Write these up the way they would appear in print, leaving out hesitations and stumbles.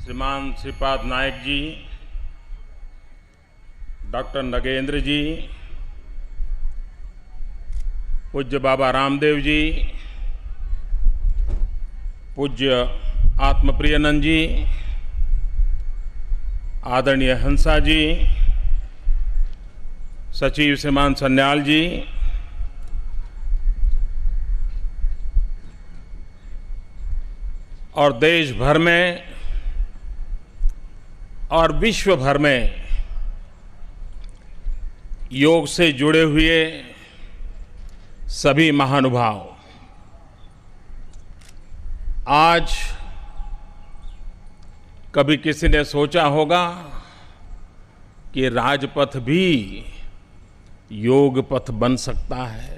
श्रीमान श्रीपाद नायक जी, डॉक्टर नगेंद्र जी, पूज्य बाबा रामदेव जी, पूज्य आत्मप्रियनंद जी, आदरणीय हंसा जी, सचिव श्रीमान सन्याल जी, और देश भर में और विश्व भर में योग से जुड़े हुए सभी महानुभाव, आज कभी किसी ने सोचा होगा कि राजपथ भी योग पथ बन सकता है।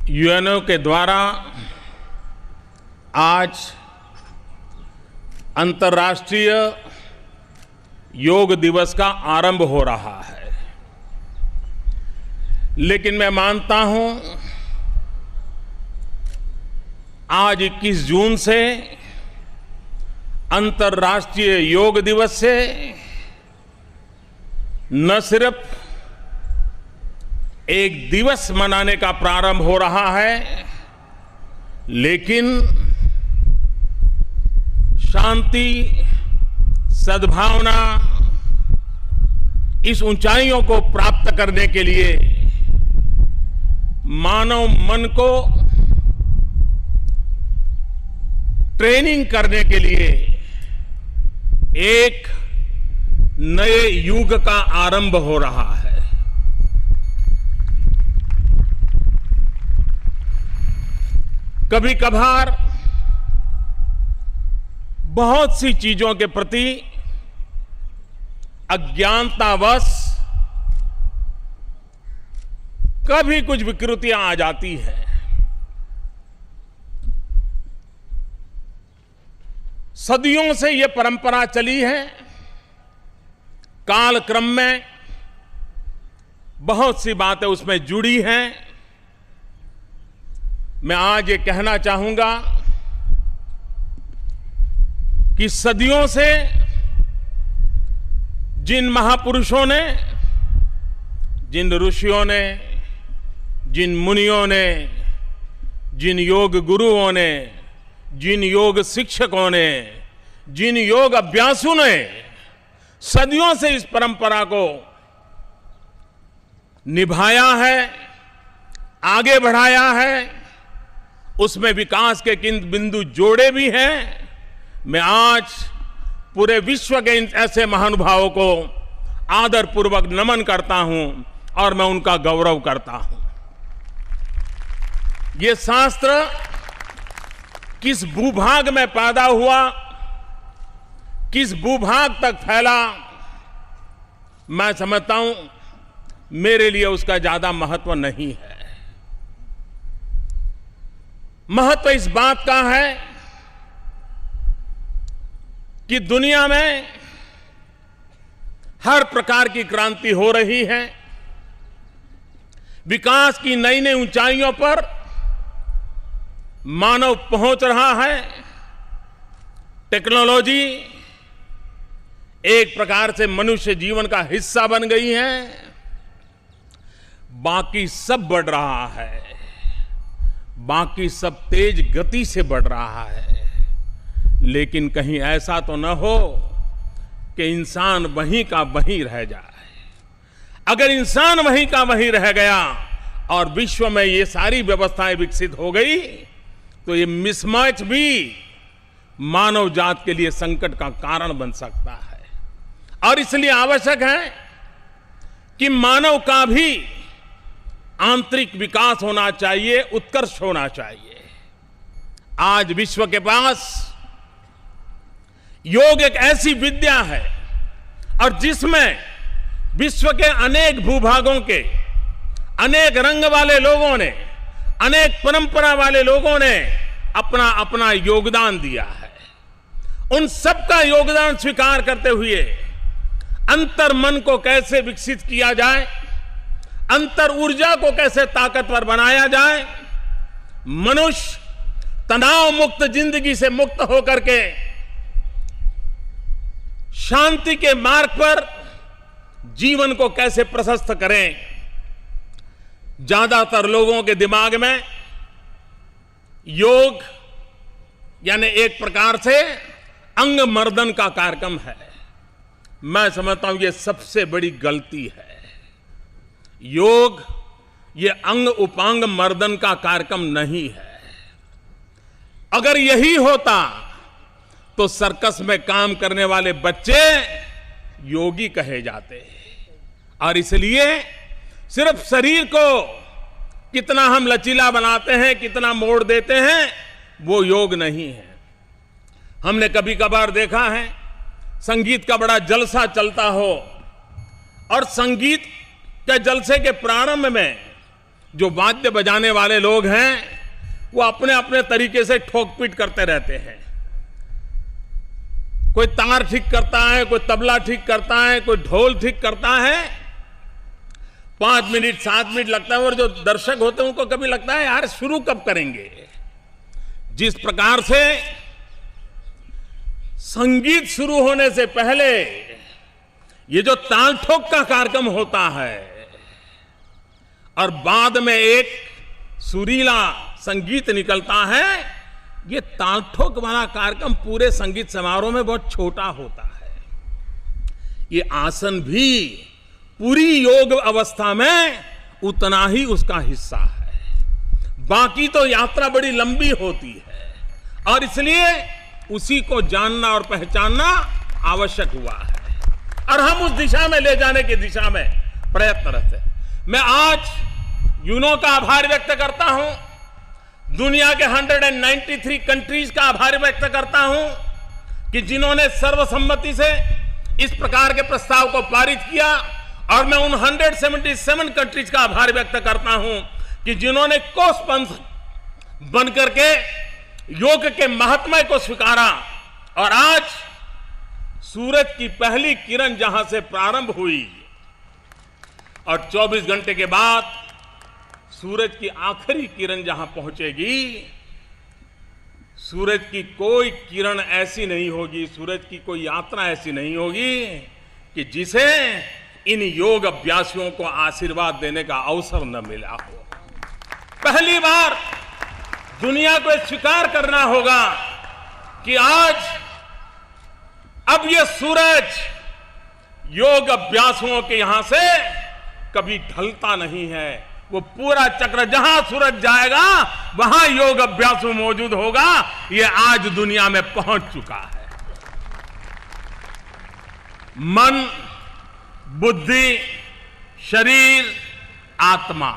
यूएनओ के द्वारा आज अंतर्राष्ट्रीय योग दिवस का आरंभ हो रहा है, लेकिन मैं मानता हूं आज 21 जून से अंतर्राष्ट्रीय योग दिवस से न सिर्फ एक दिवस मनाने का प्रारंभ हो रहा है, लेकिन शांति, सद्भावना, इस ऊंचाइयों को प्राप्त करने के लिए मानव मन को ट्रेनिंग करने के लिए एक नए युग का आरंभ हो रहा है। कभी कभार बहुत सी चीजों के प्रति अज्ञानतावश कभी कुछ विकृतियां आ जाती हैं। सदियों से ये परंपरा चली है, कालक्रम में बहुत सी बातें उसमें जुड़ी हैं। मैं आज ये कहना चाहूंगा कि सदियों से जिन महापुरुषों ने, जिन ऋषियों ने, जिन मुनियों ने, जिन योग गुरुओं ने, जिन योग शिक्षकों ने, जिन योग अभ्यासुओं ने सदियों से इस परंपरा को निभाया है, आगे बढ़ाया है, उसमें विकास के किन बिंदु जोड़े भी हैं, मैं आज पूरे विश्व के इन ऐसे महानुभावों को आदरपूर्वक नमन करता हूं और मैं उनका गौरव करता हूं। ये शास्त्र किस भूभाग में पैदा हुआ, किस भूभाग तक फैला, मैं समझता हूं मेरे लिए उसका ज्यादा महत्व नहीं है। महत्व इस बात का है कि दुनिया में हर प्रकार की क्रांति हो रही है, विकास की नई नई ऊंचाइयों पर मानव पहुंच रहा है। टेक्नोलॉजी एक प्रकार से मनुष्य जीवन का हिस्सा बन गई है, बाकी सब बढ़ रहा है, बाकी सब तेज गति से बढ़ रहा है, लेकिन कहीं ऐसा तो न हो कि इंसान वहीं का वहीं रह जाए। अगर इंसान वहीं का वहीं रह गया और विश्व में ये सारी व्यवस्थाएं विकसित हो गई तो ये मिसमैच भी मानव जात के लिए संकट का कारण बन सकता है। और इसलिए आवश्यक है कि मानव का भी आंतरिक विकास होना चाहिए, उत्कर्ष होना चाहिए। आज विश्व के पास योग एक ऐसी विद्या है और जिसमें विश्व के अनेक भूभागों के अनेक रंग वाले लोगों ने, अनेक परंपरा वाले लोगों ने अपना अपना योगदान दिया है। उन सबका योगदान स्वीकार करते हुए अंतर मन को कैसे विकसित किया जाए, अंतर ऊर्जा को कैसे ताकतवर बनाया जाए, मनुष्य तनाव मुक्त जिंदगी से मुक्त होकर के शांति के मार्ग पर जीवन को कैसे प्रशस्त करें। ज्यादातर लोगों के दिमाग में योग यानी एक प्रकार से अंग मर्दन का कार्यक्रम है। मैं समझता हूं ये सबसे बड़ी गलती है। योग ये अंग उपांग मर्दन का कार्यक्रम नहीं है। अगर यही होता तो सर्कस में काम करने वाले बच्चे योगी कहे जाते हैं। और इसलिए सिर्फ शरीर को कितना हम लचीला बनाते हैं, कितना मोड़ देते हैं, वो योग नहीं है। हमने कभी कभार देखा है संगीत का बड़ा जलसा चलता हो और संगीत के जलसे के प्रारंभ में जो वाद्य बजाने वाले लोग हैं वो अपने अपने तरीके से ठोक पीट करते रहते हैं। कोई तार ठीक करता है, कोई तबला ठीक करता है, कोई ढोल ठीक करता है। 5 मिनट 7 मिनट लगता है और जो दर्शक होते हैं उनको कभी लगता है यार शुरू कब करेंगे। जिस प्रकार से संगीत शुरू होने से पहले ये जो ताल ठोक का कार्यक्रम होता है और बाद में एक सुरीला संगीत निकलता है, ये ताल ठोक वाला कार्यक्रम पूरे संगीत समारोह में बहुत छोटा होता है। ये आसन भी पूरी योग अवस्था में उतना ही उसका हिस्सा है। बाकी तो यात्रा बड़ी लंबी होती है और इसलिए उसी को जानना और पहचानना आवश्यक हुआ है और हम उस दिशा में ले जाने की दिशा में प्रयत्नरत हैं। मैं आज यूनो का आभार व्यक्त करता हूं, दुनिया के 193 कंट्रीज का आभार व्यक्त करता हूं कि जिन्होंने सर्वसम्मति से इस प्रकार के प्रस्ताव को पारित किया और मैं उन 177 कंट्रीज का आभार व्यक्त करता हूं कि जिन्होंने को-स्पॉन्सर बनकर के योग के महात्म्य को स्वीकारा और आज सूरज की पहली किरण जहां से प्रारंभ हुई और 24 घंटे के बाद सूरज की आखिरी किरण जहां पहुंचेगी, सूरज की कोई किरण ऐसी नहीं होगी, सूरज की कोई यात्रा ऐसी नहीं होगी कि जिसे इन योग अभ्यासियों को आशीर्वाद देने का अवसर न मिला हो। पहली बार दुनिया को स्वीकार करना होगा कि आज अब ये सूरज योग अभ्यासियों के यहां से कभी ढलता नहीं है। वो पूरा चक्र जहां सूरज जाएगा वहां योग अभ्यास मौजूद होगा। ये आज दुनिया में पहुंच चुका है। मन, बुद्धि, शरीर, आत्मा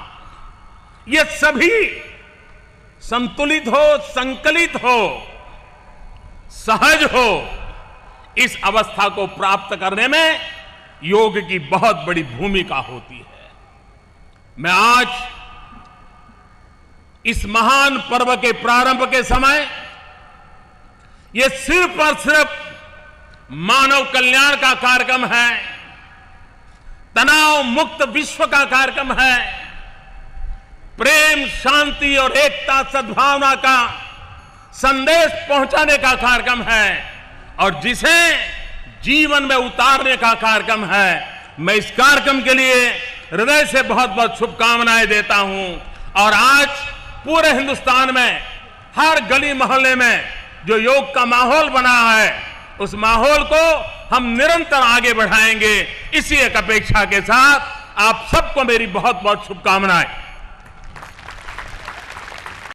ये सभी संतुलित हो, संकलित हो, सहज हो, इस अवस्था को प्राप्त करने में योग की बहुत बड़ी भूमिका होती है। मैं आज इस महान पर्व के प्रारंभ के समय ये सिर्फ और सिर्फ मानव कल्याण का कार्यक्रम है, तनाव मुक्त विश्व का कार्यक्रम है, प्रेम, शांति और एकता, सद्भावना का संदेश पहुंचाने का कार्यक्रम है और जिसे जीवन में उतारने का कार्यक्रम है। मैं इस कार्यक्रम के लिए हृदय से बहुत बहुत शुभकामनाएं देता हूं और आज पूरे हिंदुस्तान में हर गली मोहल्ले में जो योग का माहौल बना है उस माहौल को हम निरंतर आगे बढ़ाएंगे। इसी एक अपेक्षा के साथ आप सबको मेरी बहुत बहुत शुभकामनाएं।